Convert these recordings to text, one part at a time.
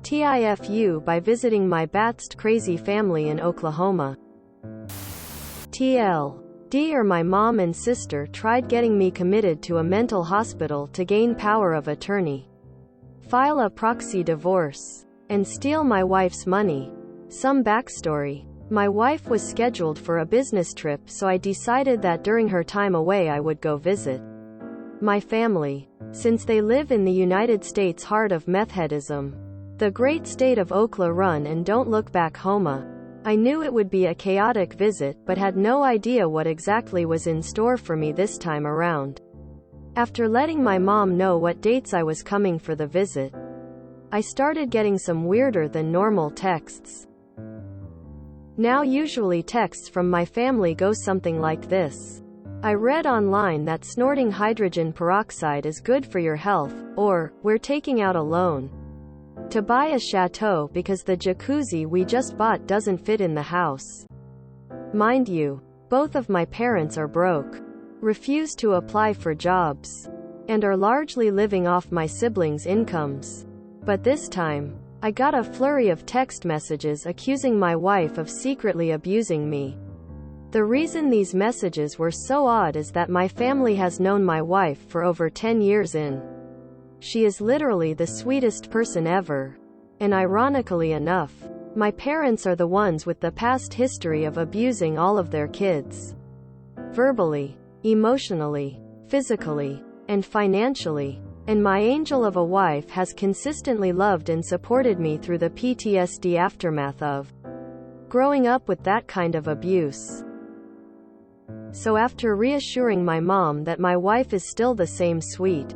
TIFU by visiting my batched crazy family in Oklahoma. TLDR, my mom and sister tried getting me committed to a mental hospital to gain power of attorney, file a proxy divorce, and steal my wife's money. Some backstory. My wife was scheduled for a business trip, so I decided that during her time away I would go visit my family. Since they live in the United States heart of methheadism, the great state of Oklahoma, run and don't look back Homa, I knew it would be a chaotic visit, but had no idea what exactly was in store for me this time around. After letting my mom know what dates I was coming for the visit, I started getting some weirder than normal texts. Now usually texts from my family go something like this. I read online that snorting hydrogen peroxide is good for your health, or, we're taking out a loan to buy a chateau because the jacuzzi we just bought doesn't fit in the house. Mind you, both of my parents are broke, refuse to apply for jobs, and are largely living off my siblings' incomes. But this time, I got a flurry of text messages accusing my wife of secretly abusing me. The reason these messages were so odd is that my family has known my wife for over 10 years in. She is literally the sweetest person ever. And ironically enough, my parents are the ones with the past history of abusing all of their kids. Verbally, emotionally, physically, and financially. And my angel of a wife has consistently loved and supported me through the PTSD aftermath of growing up with that kind of abuse. So after reassuring my mom that my wife is still the same sweet,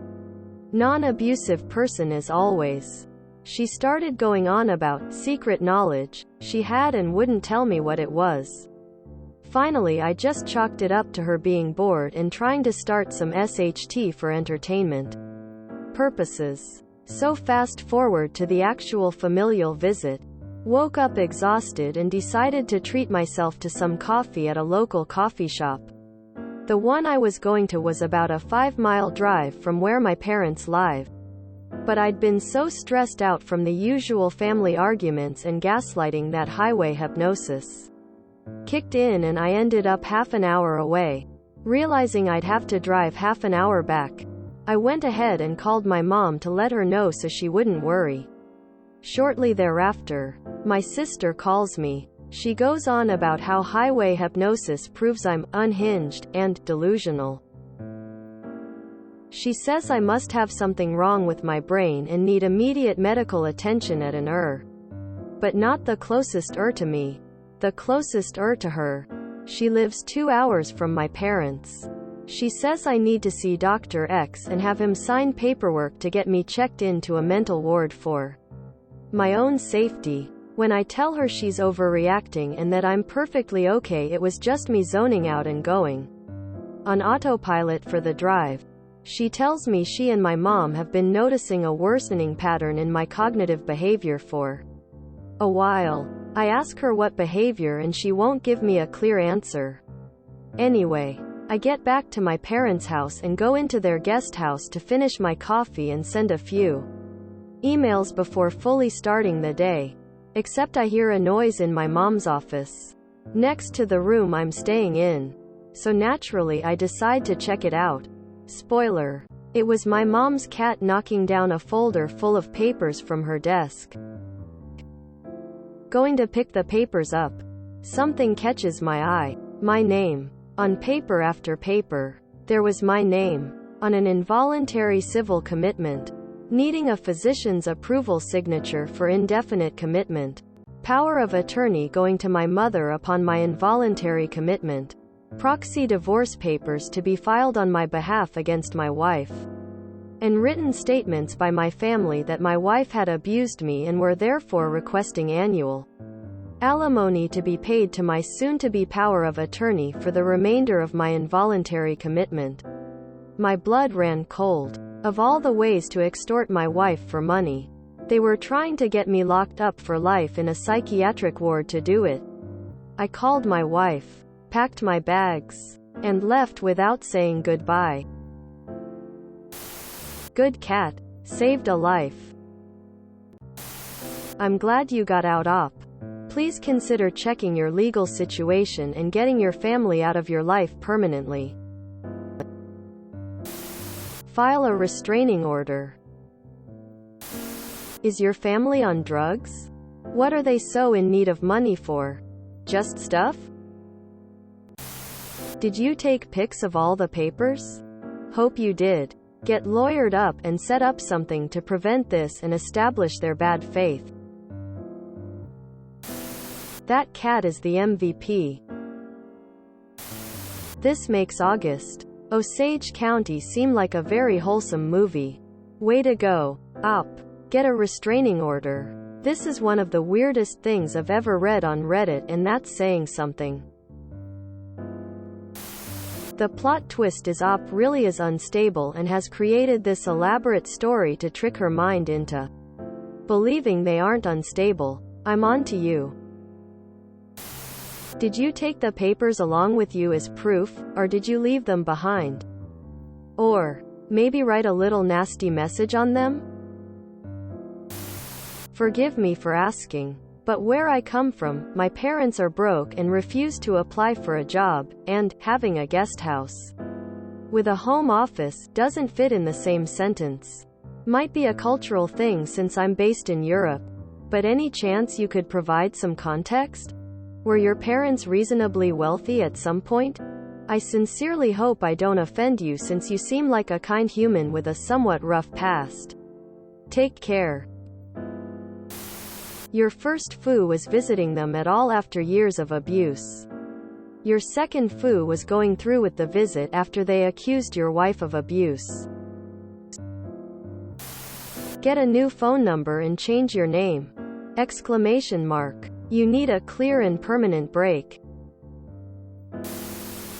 non-abusive person as always, she started going on about secret knowledge she had and wouldn't tell me what it was. Finally, I just chalked it up to her being bored and trying to start some SHT for entertainment purposes. So fast forward to the actual familial visit. Woke up exhausted and decided to treat myself to some coffee at a local coffee shop. The one I was going to was about a 5-mile drive from where my parents live. But I'd been so stressed out from the usual family arguments and gaslighting that highway hypnosis kicked in and I ended up half an hour away. Realizing I'd have to drive half an hour back, I went ahead and called my mom to let her know so she wouldn't worry. Shortly thereafter, my sister calls me. She goes on about how highway hypnosis proves I'm unhinged and delusional. She says I must have something wrong with my brain and need immediate medical attention at an but not the closest to me. The closest to her. She lives 2 hours from my parents. She says I need to see Dr. X and have him sign paperwork to get me checked into a mental ward for my own safety. When I tell her she's overreacting and that I'm perfectly okay, it was just me zoning out and going on autopilot for the drive, she tells me she and my mom have been noticing a worsening pattern in my cognitive behavior for a while. I ask her what behavior and she won't give me a clear answer. Anyway, I get back to my parents' house and go into their guest house to finish my coffee and send a few emails before fully starting the day. Except I hear a noise in my mom's office, next to the room I'm staying in. So naturally I decide to check it out. Spoiler. It was my mom's cat knocking down a folder full of papers from her desk. Going to pick the papers up, something catches my eye. My name. On paper after paper, there was my name. On an involuntary civil commitment, needing a physician's approval signature for indefinite commitment. Power of attorney going to my mother upon my involuntary commitment. Proxy divorce papers to be filed on my behalf against my wife. And written statements by my family that my wife had abused me and were therefore requesting annual alimony to be paid to my soon-to-be power of attorney for the remainder of my involuntary commitment. My blood ran cold. Of all the ways to extort my wife for money, they were trying to get me locked up for life in a psychiatric ward to do it. I called my wife, packed my bags, and left without saying goodbye. Good cat. Saved a life. I'm glad you got out op. Please consider checking your legal situation and getting your family out of your life permanently. File a restraining order. Is your family on drugs? What are they so in need of money for? Just stuff? Did you take pics of all the papers? Hope you did. Get lawyered up and set up something to prevent this and establish their bad faith. That cat is the MVP. This makes August, Osage County seem like a very wholesome movie. Way to go, op. Get a restraining order. This is one of the weirdest things I've ever read on Reddit, and that's saying something. The plot twist is op really is unstable and has created this elaborate story to trick her mind into believing they aren't unstable. I'm on to you. Did you take the papers along with you as proof, or did you leave them behind? Or maybe write a little nasty message on them? Forgive me for asking, but where I come from, my parents are broke and refuse to apply for a job, and having a guest house with a home office doesn't fit in the same sentence. Might be a cultural thing since I'm based in Europe, but any chance you could provide some context? Were your parents reasonably wealthy at some point? I sincerely hope I don't offend you since you seem like a kind human with a somewhat rough past. Take care. Your first foo was visiting them at all after years of abuse. Your second foo was going through with the visit after they accused your wife of abuse. Get a new phone number and change your name! Exclamation mark. You need a clear and permanent break.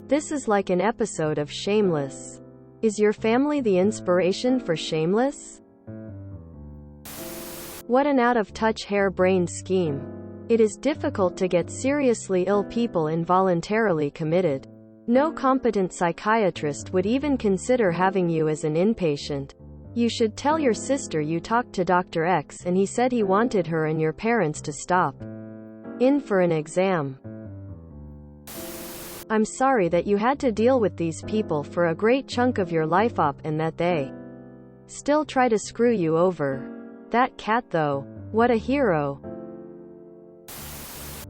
This is like an episode of Shameless. Is your family the inspiration for Shameless? What an out-of-touch hair-brained scheme. It is difficult to get seriously ill people involuntarily committed. No competent psychiatrist would even consider having you as an inpatient. You should tell your sister you talked to Dr. X and he said he wanted her and your parents to stop in for an exam. I'm sorry that you had to deal with these people for a great chunk of your life op and that they still try to screw you over. That cat though, what a hero.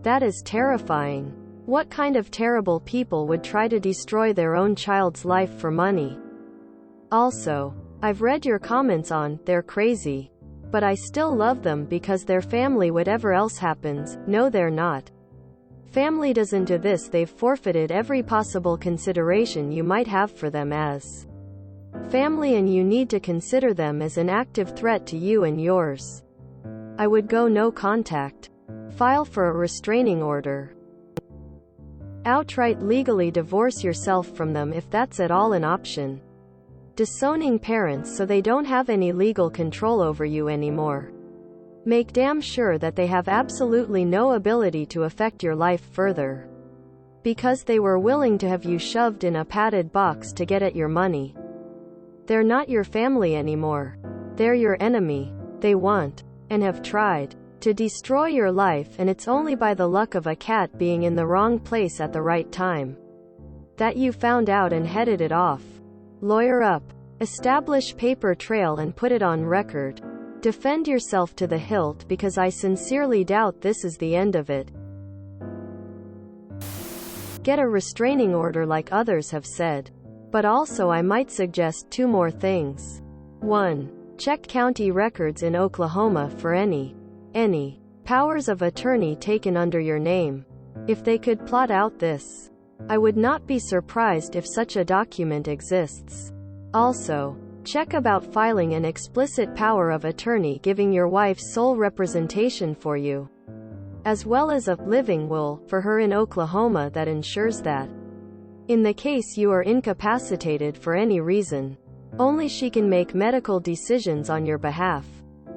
That is terrifying. What kind of terrible people would try to destroy their own child's life for money? Also, I've read your comments on, they're crazy. But I still love them because they're family whatever else happens. No, they're not. Family doesn't do this. They've forfeited every possible consideration you might have for them as family, and you need to consider them as an active threat to you and yours. I would go no contact. File for a restraining order. Outright legally divorce yourself from them if that's at all an option. Disowning parents so they don't have any legal control over you anymore. Make damn sure that they have absolutely no ability to affect your life further. Because they were willing to have you shoved in a padded box to get at your money. They're not your family anymore. They're your enemy. They want, and have tried, to destroy your life, and it's only by the luck of a cat being in the wrong place at the right time that you found out and headed it off. Lawyer up. Establish paper trail and put it on record. Defend yourself to the hilt because I sincerely doubt this is the end of it. Get a restraining order like others have said. But also I might suggest 2 more things. 1. Check county records in Oklahoma for any powers of attorney taken under your name. If they could plot out this, I would not be surprised if such a document exists. Also, check about filing an explicit power of attorney giving your wife sole representation for you, as well as a living will for her in Oklahoma that ensures that, in the case you are incapacitated for any reason, only she can make medical decisions on your behalf.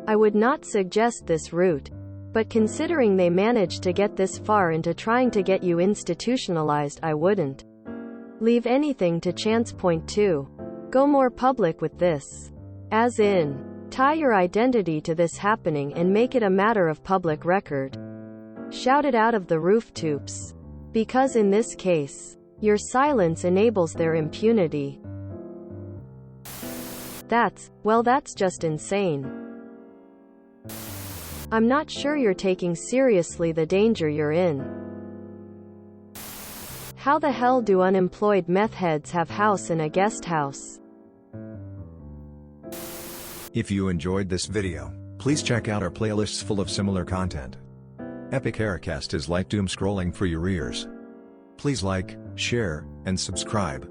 I would not suggest this route, but considering they managed to get this far into trying to get you institutionalized, I wouldn't leave anything to chance. Point 2. Go more public with this. As in, Tie your identity to this happening and make it a matter of public record. Shout it out of the rooftops. Because in this case, your silence enables their impunity. That's just insane. I'm not sure you're taking seriously the danger you're in. How the hell do unemployed meth heads have house in a guest house? If you enjoyed this video, please check out our playlists full of similar content. Epic Aircast is like doom scrolling for your ears. Please like, share, and subscribe.